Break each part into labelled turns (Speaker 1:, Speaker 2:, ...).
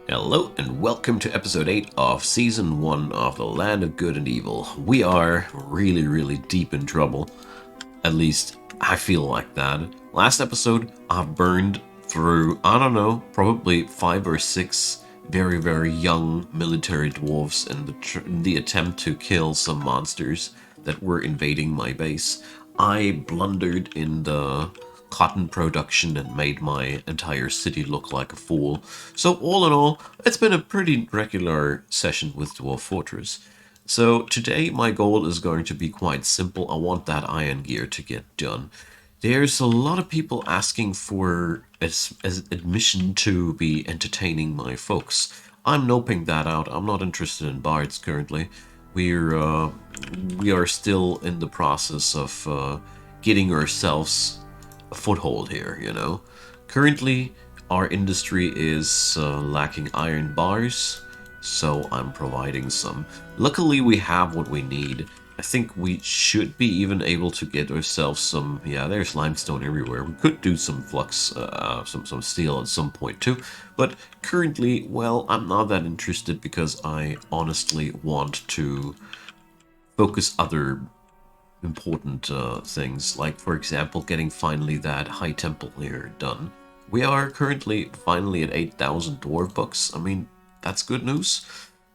Speaker 1: Hello and welcome to episode 8 of season 1 of The Land of Good and Evil. We are really deep in trouble. At least I feel like that. Last episode I burned through, I don't know, probably 5 or 6 very young military dwarves in the attempt to kill some monsters that were invading my base. I blundered in the cotton production and made my entire city look like a fool. So all in all, it's been a pretty regular session with Dwarf Fortress. So today my goal is going to be quite simple. I want that iron gear to get done. There's a lot of people asking for as admission to be entertaining my folks. I'm noping that out. I'm not interested in bards currently. We are still in the process of getting ourselves a foothold here, you know. Currently, our industry is lacking iron bars, so I'm providing some. Luckily, we have what we need. I think we should be even able to get ourselves some. Yeah, there's limestone everywhere. We could do some flux, some steel at some point too. But currently, well, I'm not that interested because I honestly want to focus other important things, like for example getting finally that high temple here done. We are currently finally at 8,000 dwarf bucks. I mean, that's good news.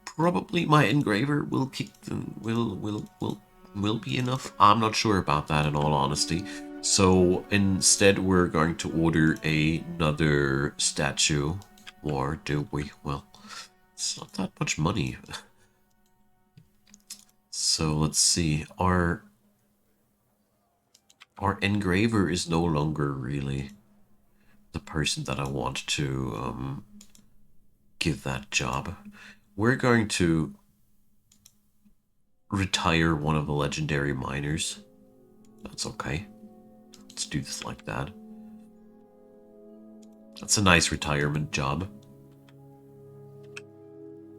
Speaker 1: Probably my engraver will kick them, will be enough. I'm not sure about that in all honesty. So instead we're going to order another statue. Or do we? Well, it's not that much money. So let's see. Our engraver is no longer really the person that I want to give that job. We're going to retire one of the legendary miners. That's okay. Let's do this like that. That's a nice retirement job.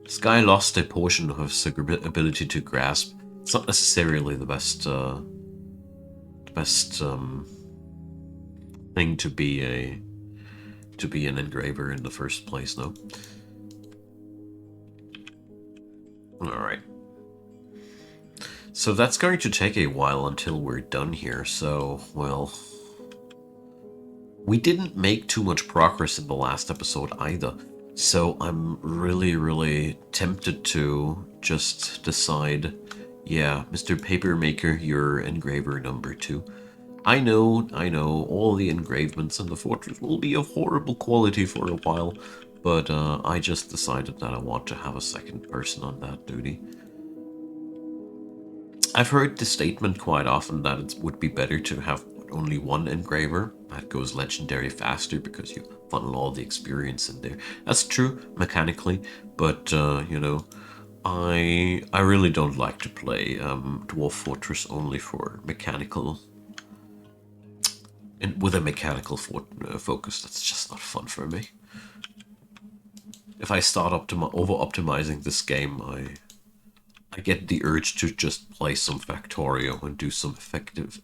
Speaker 1: This guy lost a portion of his ability to grasp. It's not necessarily the best thing to be an engraver in the first place, though. Alright. So that's going to take a while until we're done here, so, well, we didn't make too much progress in the last episode either, so I'm really tempted to just decide, yeah, Mr. Papermaker, you're engraver number 2. I know, all the engravements in the fortress will be of horrible quality for a while, but I just decided that I want to have a second person on that duty. I've heard the statement quite often that it would be better to have only one engraver. That goes legendary faster because you funnel all the experience in there. That's true mechanically, but you know, I really don't like to play Dwarf Fortress only for mechanical. And with a mechanical focus, that's just not fun for me. If I start over-optimizing this game, I get the urge to just play some Factorio and do some effective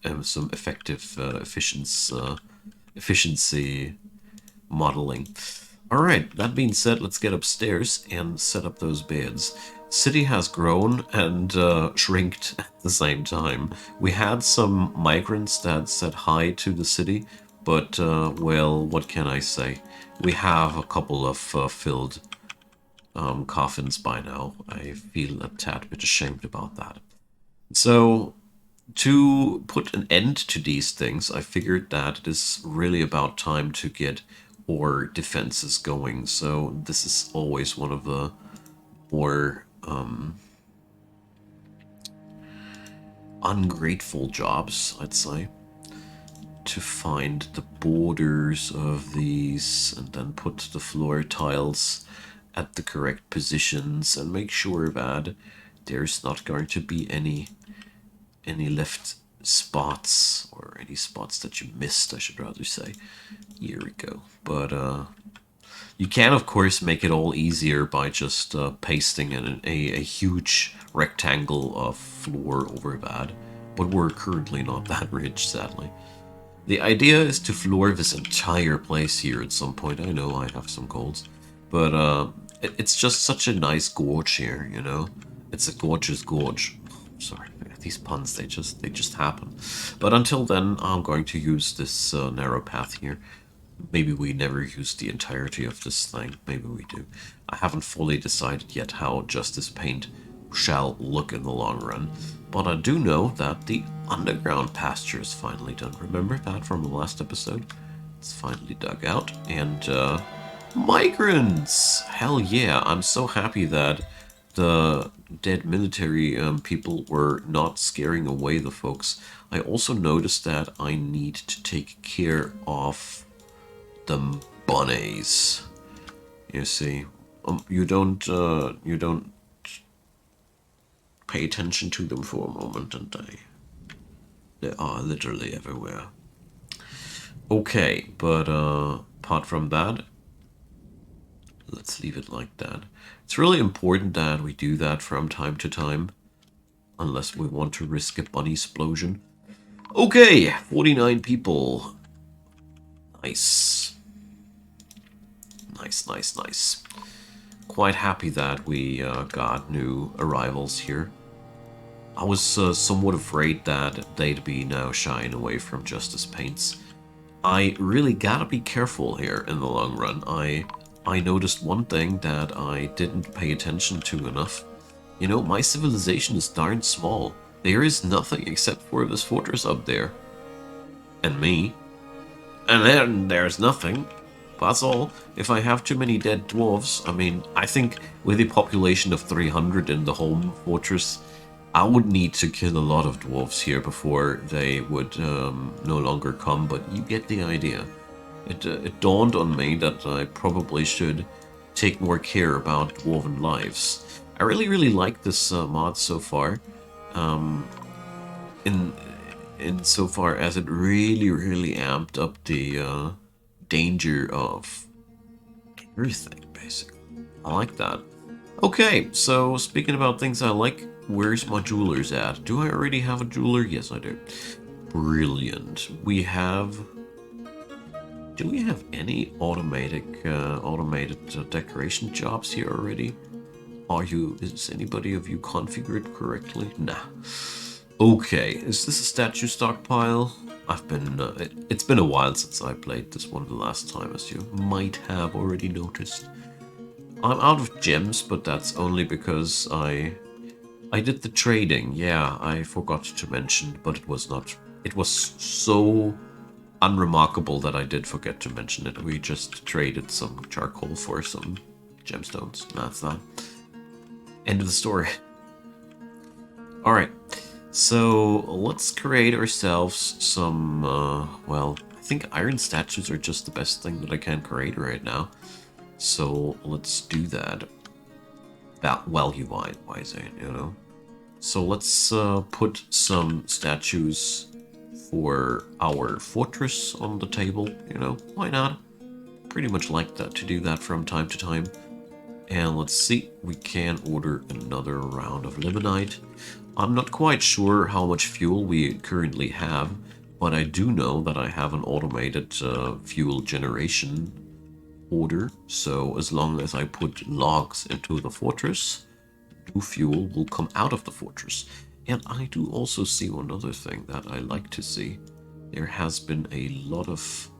Speaker 1: efficiency modeling. Alright, that being said, let's get upstairs and set up those beds. City has grown and shrinked at the same time. We had some migrants that said hi to the city, but, well, what can I say? We have a couple of filled coffins by now. I feel a tad bit ashamed about that. So, to put an end to these things, I figured that it is really about time to get our defenses going. So this is always one of the more ungrateful jobs, I'd say. To find the borders of these and then put the floor tiles at the correct positions and make sure that there's not going to be any left spots, or any spots that you missed, I should rather say. Here we go. But you can of course make it all easier by just pasting in a huge rectangle of floor over that, but we're currently not that rich, sadly. The idea is to floor this entire place here at some point. I know I have some goals, but it's just such a nice gorge here, you know? It's a gorgeous gorge. Sorry, these puns, they just happen. But until then, I'm going to use this narrow path here. Maybe we never use the entirety of this thing. Maybe we do. I haven't fully decided yet how Justice Paint shall look in the long run. But I do know that the underground pasture is finally done. Remember that from the last episode? It's finally dug out. And, migrants! Hell yeah, I'm so happy that the dead military people were not scaring away the folks. I also noticed that I need to take care of the bunnies. You see, you don't pay attention to them for a moment, and they are literally everywhere. Okay, but apart from that, let's leave it like that. It's really important that we do that from time to time, unless we want to risk a bunny explosion. Okay, 49 people. Nice. Nice. Quite happy that we got new arrivals here. I was somewhat afraid that they'd be now shying away from Justice Paints. I really gotta be careful here in the long run. I noticed one thing that I didn't pay attention to enough. You know, my civilization is darn small. There is nothing except for this fortress up there. And me. And then there's nothing. That's all. If I have too many dead dwarves, I mean, I think with a population of 300 in the home fortress, I would need to kill a lot of dwarves here before they would no longer come, but you get the idea. It dawned on me that I probably should take more care about dwarven lives. I really like this mod so far. In so far as it really amped up the danger of everything, basically. I like that. Okay, so speaking about things I like, where's my jewelers at? Do I already have a jeweler? Yes, I do. Brilliant. We have... Do we have any automated decoration jobs here already? Is anybody of you configured correctly? Nah. Okay, is this a statue stockpile? It's been a while since I played this one the last time, as you might have already noticed. I'm out of gems, but that's only because I did the trading. Yeah, I forgot to mention, but it was so unremarkable that I did forget to mention it. We just traded some charcoal for some gemstones. That's that. End of the story. Alright, so let's create ourselves some, well, I think iron statues are just the best thing that I can create right now. So let's do that. Value-wise, you know. So let's put some statues for our fortress on the table, you know, why not? Pretty much like that, to do that from time to time. And let's see, we can order another round of limonite. I'm not quite sure how much fuel we currently have, but I do know that I have an automated fuel generation order. So as long as I put logs into the fortress, new fuel will come out of the fortress. And I do also see one other thing that I like to see. There has been a lot of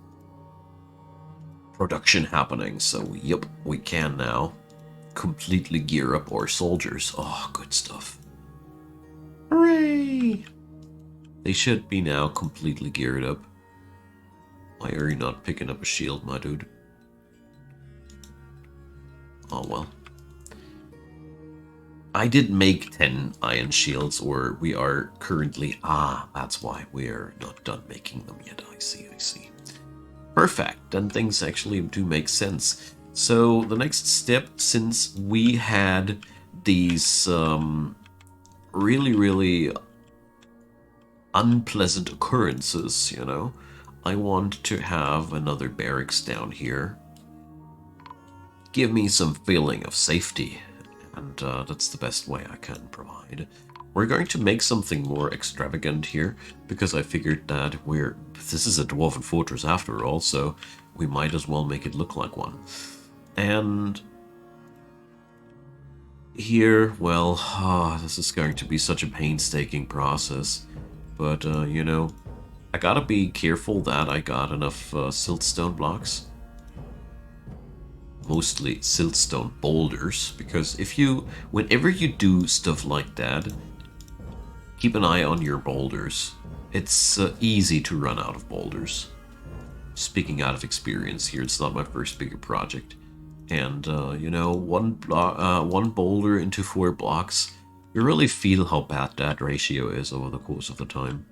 Speaker 1: production happening, so yep, we can now completely gear up our soldiers. Oh, good stuff. Hooray! They should be now completely geared up. Why are you not picking up a shield, my dude? Oh well. I did make 10 iron shields, or we are currently... Ah, that's why we're not done making them yet. I see. Perfect, then things actually do make sense. So the next step, since we had these really unpleasant occurrences, you know, I want to have another barracks down here. Give me some feeling of safety. And that's the best way I can provide. We're going to make something more extravagant here, because I figured that this is a dwarven fortress after all, so we might as well make it look like one. And Here, well, this is going to be such a painstaking process. But, you know, I gotta be careful that I got enough siltstone blocks. Mostly siltstone boulders, because whenever you do stuff like that, keep an eye on your boulders. It's easy to run out of boulders. Speaking out of experience here, it's not my first bigger project. And, you know, one boulder into 4 blocks, you really feel how bad that ratio is over the course of the time.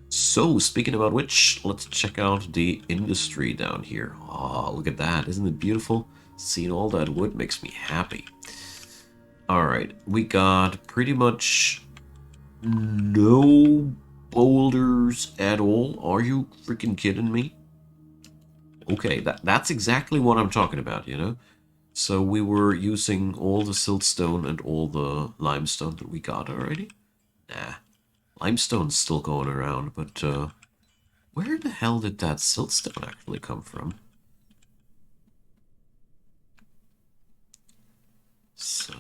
Speaker 1: So, speaking about which, let's check out the industry down here. Oh, look at that. Isn't it beautiful? Seeing all that wood makes me happy. Alright, we got pretty much no boulders at all. Are you freaking kidding me? Okay, that's exactly what I'm talking about, you know? So we were using all the siltstone and all the limestone that we got already? Nah, limestone's still going around, but where the hell did that siltstone actually come from? So,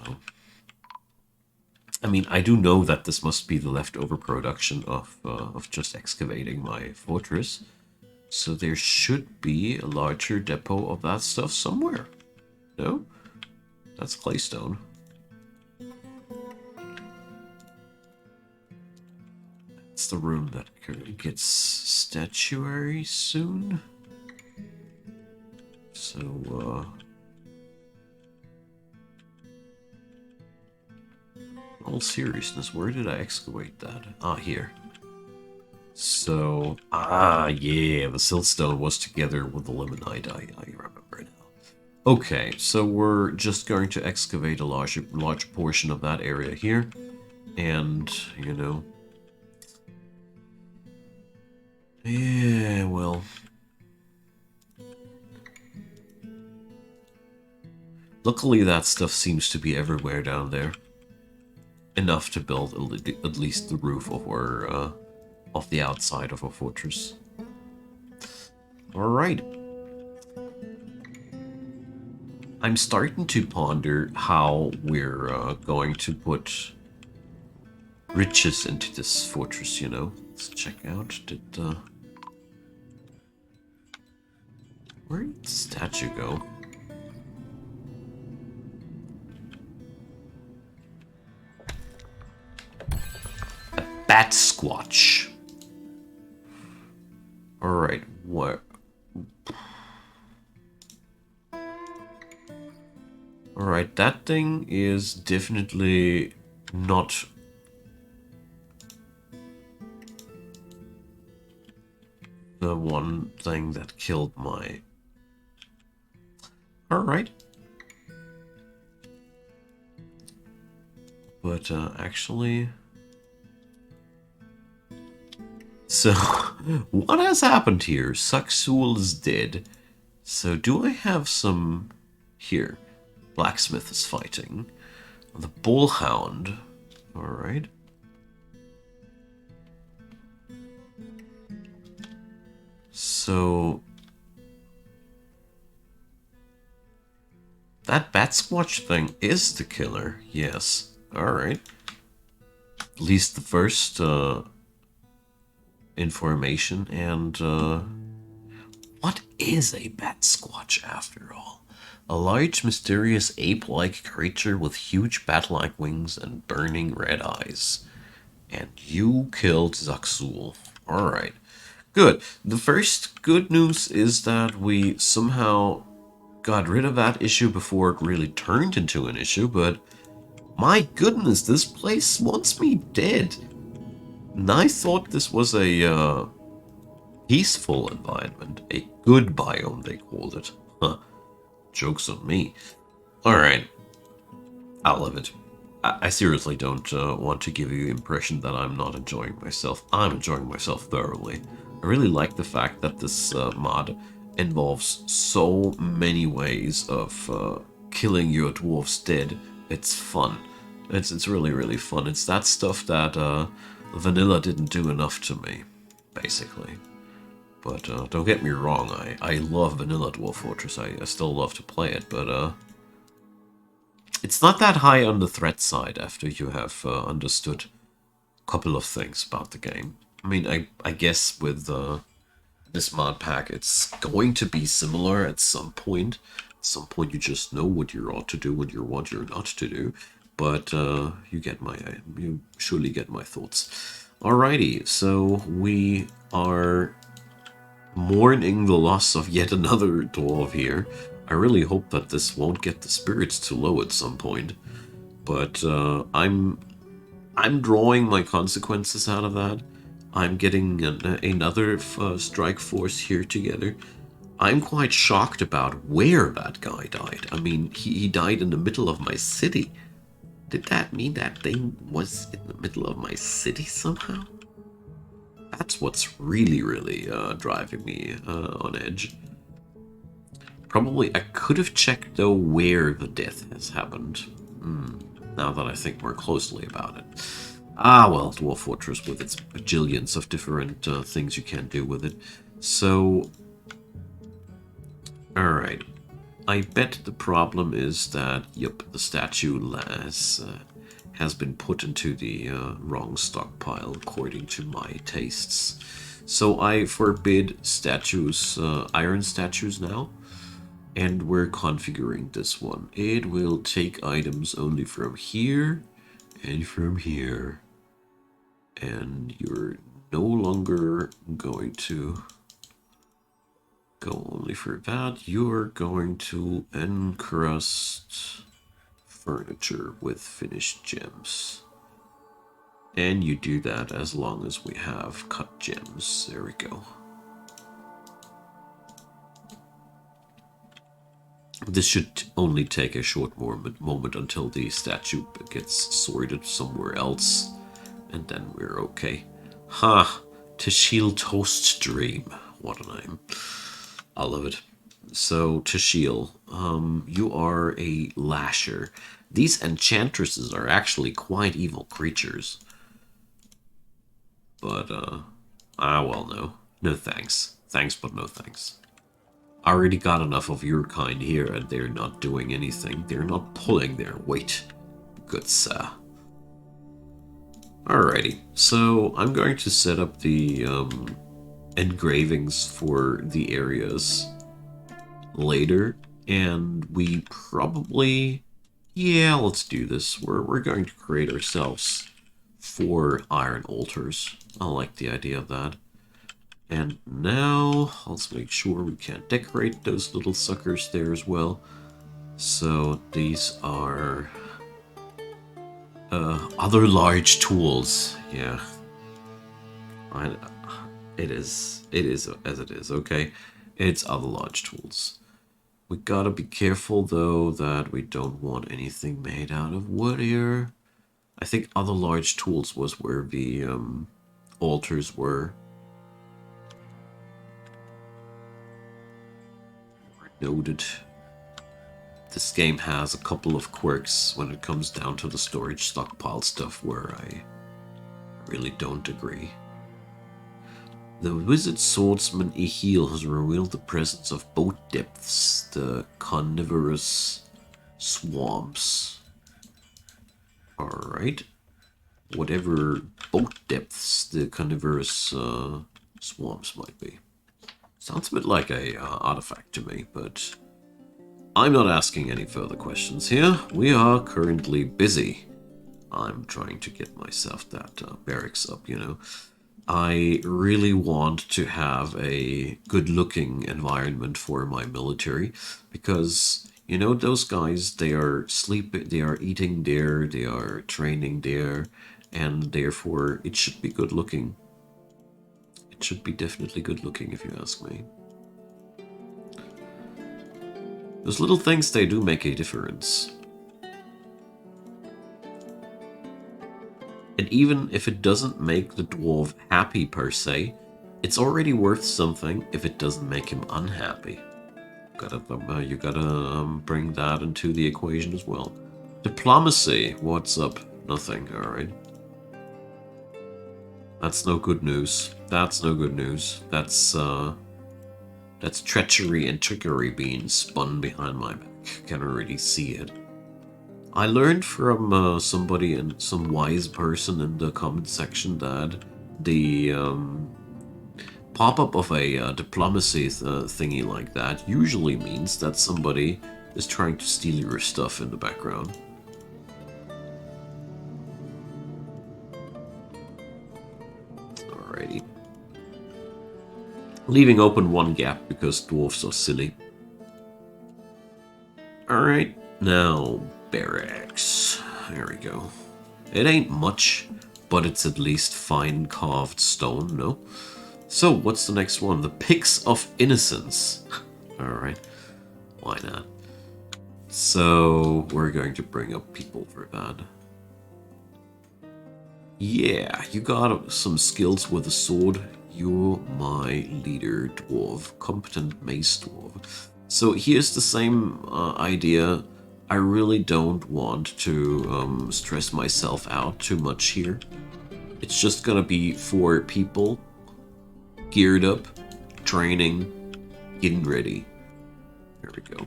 Speaker 1: I mean, I do know that this must be the leftover production of just excavating my fortress. So there should be a larger depot of that stuff somewhere. No? That's claystone. It's the room that gets statuary soon. So, in all seriousness, where did I excavate that? Ah, here. So, yeah, the siltstone was together with the limonite, I remember now. Okay, so we're just going to excavate a large portion of that area here. And, you know... Yeah, well... Luckily that stuff seems to be everywhere down there. Enough to build at least the roof of the outside of a fortress. Alright. I'm starting to ponder how we're going to put riches into this fortress, you know. Let's check out, where did the statue go? A bat squatch. Alright, what? Alright, that thing is definitely not the one thing that killed my... Alright. But, actually... So, what has happened here? Suxul is dead. So, do I have some... Here. Blacksmith is fighting. The Bullhound. Alright. So... That bat squatch thing is the killer. Yes. Alright. At least the first information. And what is a bat squatch after all? A large, mysterious, ape-like creature with huge bat-like wings and burning red eyes. And you killed Zaxul. Alright. Good. The first good news is that we somehow got rid of that issue before it really turned into an issue, but my goodness, this place wants me dead. And I thought this was a peaceful environment, a good biome they called it. Huh. Joke's on me. Alright, I'll live it. I seriously don't want to give you the impression that I'm not enjoying myself. I'm enjoying myself thoroughly. I really like the fact that this mod involves so many ways of killing your dwarfs dead. It's fun. It's really, really fun. It's that stuff that vanilla didn't do enough to me, basically. But don't get me wrong, I love Vanilla Dwarf Fortress. I still love to play it, but It's not that high on the threat side after you have understood a couple of things about the game. I mean, I guess with this mod pack, it's going to be similar at some point. At some point, you just know what you ought to do, what you're not to do. But you surely get my thoughts. Alrighty, so we are mourning the loss of yet another dwarf here. I really hope that this won't get the spirits too low at some point. But I'm drawing my consequences out of that. I'm getting another strike force here together. I'm quite shocked about where that guy died. I mean, he died in the middle of my city. Did that mean that thing was in the middle of my city somehow? That's what's really, really driving me on edge. Probably I could have checked, though, where the death has happened. Now that I think more closely about it. Ah, well, Dwarf Fortress with its bajillions of different things you can do with it. So, alright. I bet the problem is that, yep, the statue has been put into the wrong stockpile according to my tastes. So I forbid statues, iron statues now. And we're configuring this one. It will take items only from here and from here. And you're no longer going to go only for that. You're going to encrust furniture with finished gems. And you do that as long as we have cut gems. There we go. This should only take a short moment until the statue gets sorted somewhere else. And then we're okay. Ha! Tashil Toast Dream. What a name. I love it. So, Tashil, you are a lasher. These enchantresses are actually quite evil creatures. But, well, no. No thanks. Thanks, but no thanks. I already got enough of your kind here, and they're not doing anything. They're not pulling their weight. Good sir. Alrighty, so I'm going to set up the engravings for the areas later, and we probably, yeah, let's do this. We're going to create ourselves 4 iron altars. I like the idea of that. And now, let's make sure we can decorate those little suckers there as well. So these are other large tools. Yeah, it is as it is. Okay, it's other large tools. We gotta be careful though that we don't want anything made out of wood here. I think other large tools was where the altars were. Noted. This game has a couple of quirks when it comes down to the storage stockpile stuff where I really don't agree. The wizard swordsman Ehil has revealed the presence of boat depths, the carnivorous swamps. Alright. Whatever boat depths the carnivorous swamps might be. Sounds a bit like a artifact to me, but I'm not asking any further questions here. We are currently busy. I'm trying to get myself that barracks up, you know. I really want to have a good-looking environment for my military because, you know, those guys, they are sleeping, they are eating there, they are training there, and therefore it should be good-looking. It should be definitely good-looking if you ask me. Those little things, they do make a difference. And even if it doesn't make the dwarf happy per se, it's already worth something if it doesn't make him unhappy. You gotta bring that into the equation as well. Diplomacy, what's up? Nothing, alright. That's no good news. That's no good news. That's treachery and trickery being spun behind my back. Can already see it. I learned from somebody and some wise person in the comment section that the pop-up of a diplomacy thingy like that usually means that somebody is trying to steal your stuff in the background. Alrighty. Leaving open one gap because dwarfs are silly. Alright, now barracks. There we go. It ain't much, but it's at least fine carved stone, no? So, what's the next one? The Pix of Innocence. Alright, why not? So, we're going to bring up people for that. Yeah, you got some skills with a sword. You're my leader, dwarf. Competent mace dwarf. So here's the same idea. I really don't want to stress myself out too much here. It's just gonna be for people geared up, training, getting ready. There we go.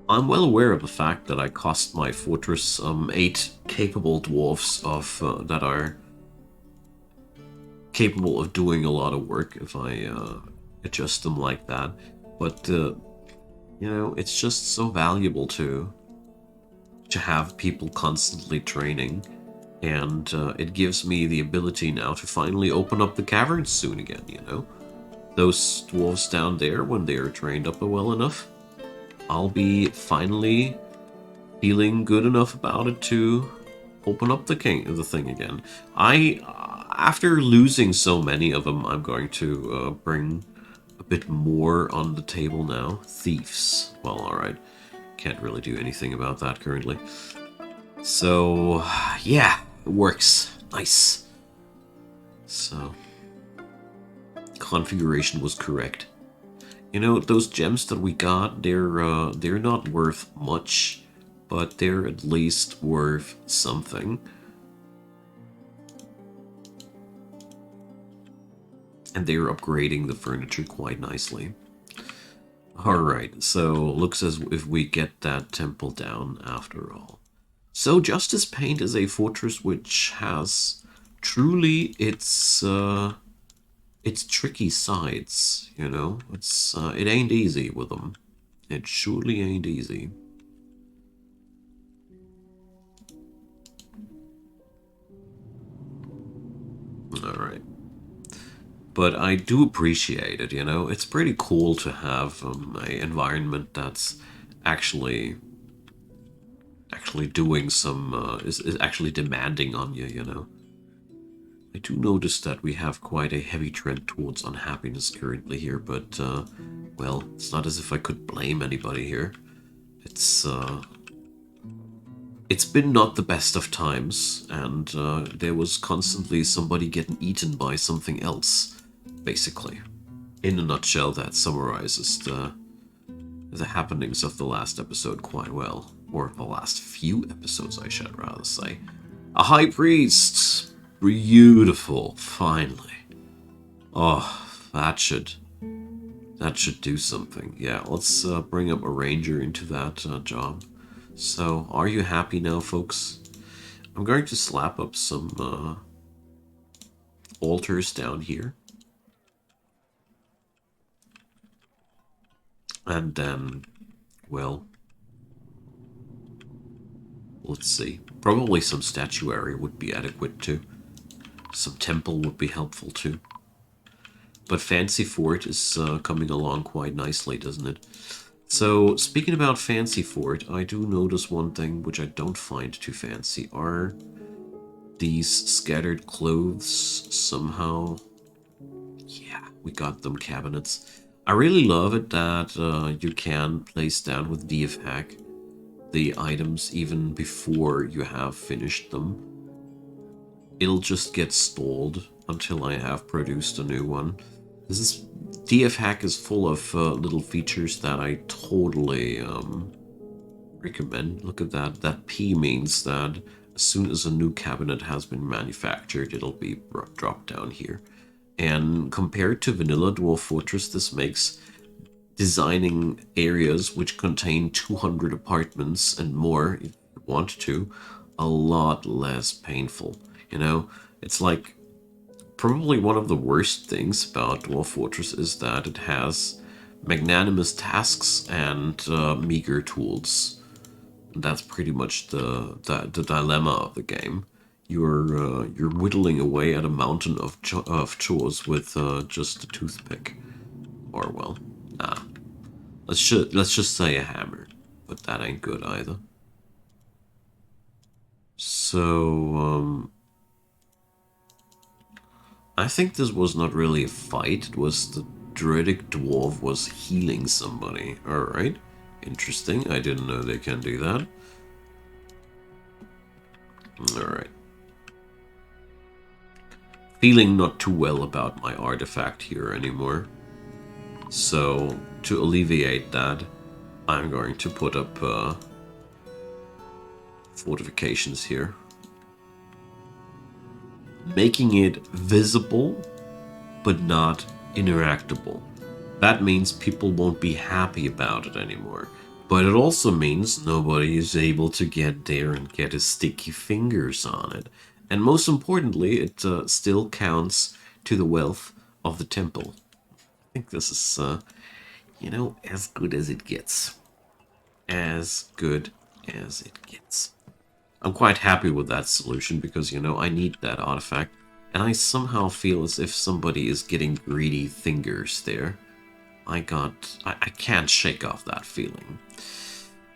Speaker 1: I'm well aware of the fact that I cost my fortress 8 capable dwarfs of that are capable of doing a lot of work if I adjust them like that. But you know, it's just so valuable to have people constantly training, and it gives me the ability now to finally open up the caverns soon again. You know, those dwarves down there, when they are trained up well enough, I'll be finally feeling good enough about it to open up the thing again. After losing so many of them, I'm going to bring a bit more on the table now. Thieves. Well, alright. Can't really do anything about that currently. So, yeah, it works. Nice. So, configuration was correct. You know, those gems that we got, they're not worth much, but they're at least worth something. And they're upgrading the furniture quite nicely. Alright, so looks as if we get that temple down after all. So Justice Paint is a fortress which has truly its tricky sides, you know. It ain't easy with them. It surely ain't easy. Alright. But I do appreciate it, you know. It's pretty cool to have an environment that's actually doing some, is actually demanding on you, you know. I do notice that we have quite a heavy trend towards unhappiness currently here, but, well, it's not as if I could blame anybody here. It's been not the best of times, and there was constantly somebody getting eaten by something else, basically. In a nutshell, that summarizes the happenings of the last episode quite well. Or the last few episodes, I should rather say. A high priest! Beautiful, finally. Oh, that should do something. Yeah, let's bring up a ranger into that job. So, are you happy now, folks? I'm going to slap up some altars down here. And then, well, let's see. Probably some statuary would be adequate too. Some temple would be helpful too. But Fancy Fort is coming along quite nicely, doesn't it? So, speaking about Fancy Fort, I do notice one thing which I don't find too fancy are these scattered clothes somehow. Yeah, we got them cabinets. I really love it that you can place down with DFHack the items even before you have finished them. It'll just get stalled until I have produced a new one. DFHack is full of little features that I totally recommend. Look at that. That P means that as soon as a new cabinet has been manufactured, it'll be dropped down here. And compared to Vanilla Dwarf Fortress, this makes designing areas which contain 200 apartments and more, if you want to, a lot less painful. You know, it's like probably one of the worst things about Dwarf Fortress is that it has magnanimous tasks and meager tools. That's pretty much the dilemma of the game. You're whittling away at a mountain of chores with just a toothpick, or well, ah, let's just say a hammer, but that ain't good either. So I think this was not really a fight. It was the druidic dwarf was healing somebody. All right, interesting. I didn't know they can do that. All right. Feeling not too well about my artifact here anymore. So, to alleviate that, I'm going to put up fortifications here. Making it visible, but not interactable. That means people won't be happy about it anymore. But it also means nobody is able to get there and get his sticky fingers on it. And most importantly, it still counts to the wealth of the temple. I think this is, you know, as good as it gets. As good as it gets. I'm quite happy with that solution because, you know, I need that artifact. And I somehow feel as if somebody is getting greedy fingers there. I can't shake off that feeling.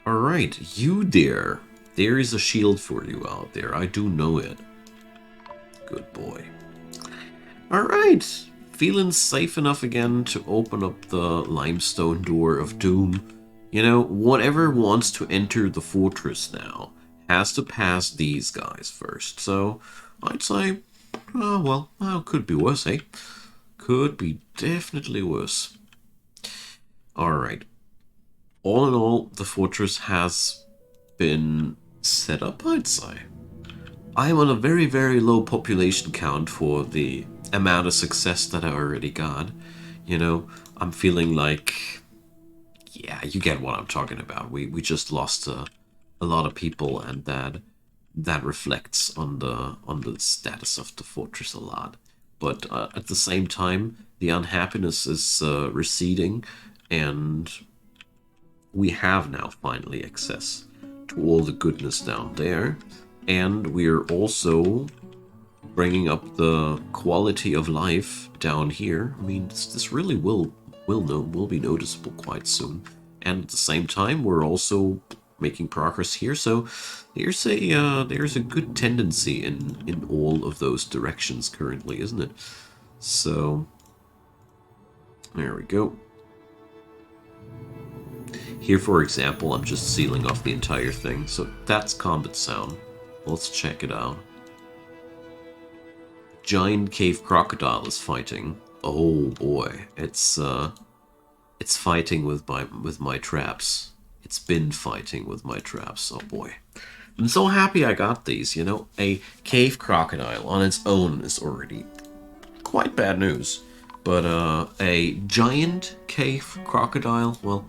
Speaker 1: Alright, you there. There is a shield for you out there. I do know it. Good boy. Alright, feeling safe enough again to open up the limestone door of doom. You know, whatever wants to enter the fortress now has to pass these guys first. So, I'd say, well, could be worse, eh? Could be definitely worse. Alright. All in all, the fortress has been set up, I'd say. I am on a very, very low population count for the amount of success that I already got. You know, I'm feeling like, yeah, you get what I'm talking about. We just lost a lot of people, and that reflects on the status of the fortress a lot. But at the same time, the unhappiness is receding, and we have now finally access to all the goodness down there, and we're also bringing up the quality of life down here. I mean, this really will be noticeable quite soon, and at the same time, we're also making progress here. So there's a good tendency in all of those directions currently, isn't it? So there we go. Here, for example, I'm just sealing off the entire thing. So that's combat sound. Let's check it out. Giant cave crocodile is fighting. Oh boy, it's fighting with my traps. It's been fighting with my traps. Oh boy. I'm so happy I got these, you know. A cave crocodile on its own is already quite bad news. But a giant cave crocodile, well,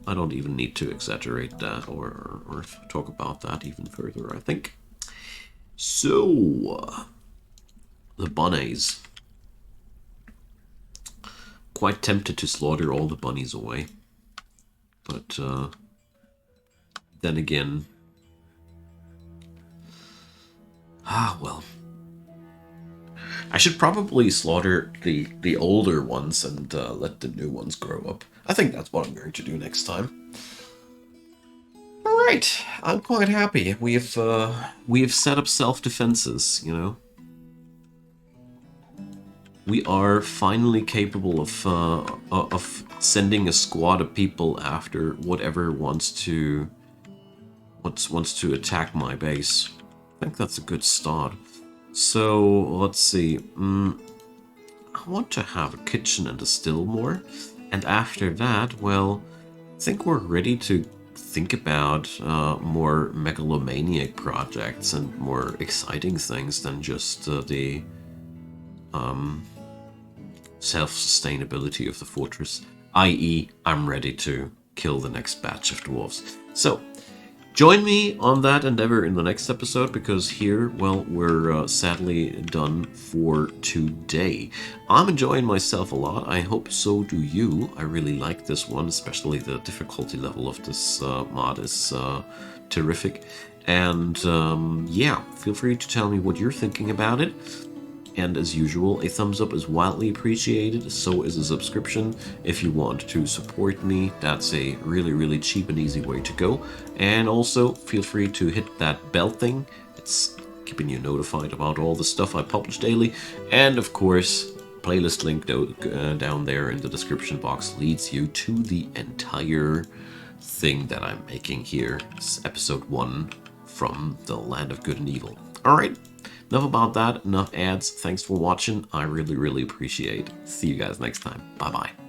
Speaker 1: I don't even need to exaggerate that or talk about that even further, I think. So, the bunnies. Quite tempted to slaughter all the bunnies away. But then again, well, I should probably slaughter the older ones and let the new ones grow up. I think that's what I'm going to do next time. All right, I'm quite happy. We have set up self-defenses, you know. We are finally capable of sending a squad of people after whatever wants to attack my base. I think that's a good start. So let's see. I want to have a kitchen and a still more, and after that, well, I think we're ready to think about more megalomaniac projects and more exciting things than just the self-sustainability of the fortress. i.e. I'm ready to kill the next batch of dwarves. So, join me on that endeavor in the next episode, because here, well, we're sadly done for today. I'm enjoying myself a lot. I hope so do you. I really like this one, especially the difficulty level of this mod is terrific. And yeah, feel free to tell me what you're thinking about it. And as usual, a thumbs up is wildly appreciated, so is a subscription. If you want to support me, that's a really, really cheap and easy way to go. And also, feel free to hit that bell thing. It's keeping you notified about all the stuff I publish daily. And of course, playlist link down there in the description box leads you to the entire thing that I'm making here. It's episode 1 from the Land of Good and Evil. Alright. Enough about that, enough ads. Thanks for watching. I really, really appreciate it. See you guys next time. Bye-bye.